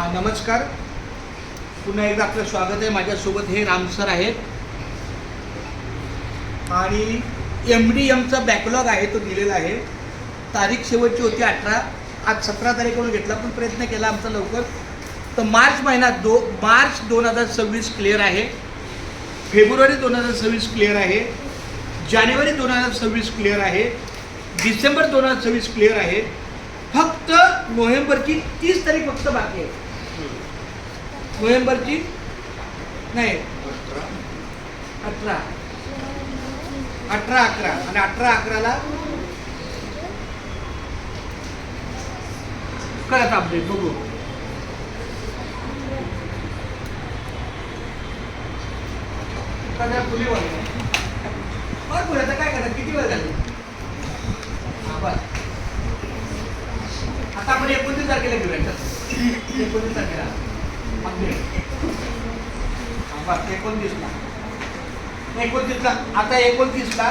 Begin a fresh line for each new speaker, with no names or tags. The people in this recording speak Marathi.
नमस्कार. पुन्हा एकदा आपलं स्वागत आहे. माझ्यासोबत हे राम सर आहेत आणि MDMचा बॅकलॉग आहे तो दिलेला आहे. तारीख शेवटची होती 18, आज 17 तारीख म्हणून घेतला, पण प्रयत्न केला आमचा लवकर. तर मार्च महिना मार्च 2026 क्लिअर आहे, फेब्रुवारी 2026 क्लिअर आहे, जानेवारी 2026 क्लिअर आहे, डिसेंबर 2026 क्लिअर आहे. फक्त नोव्हेंबरची 30 तारीख फक्त बाकी आहे. नोव्हेंबरची नाही 18 11 आणि 18-11ला करत अपडेट बघू. फुलीवर आता काय करतात, किती वेळ झाली? बस आता आपण 29 तारखेला घेऊया. 29 तारखेला अपडेट. बस 29ला आता 29ला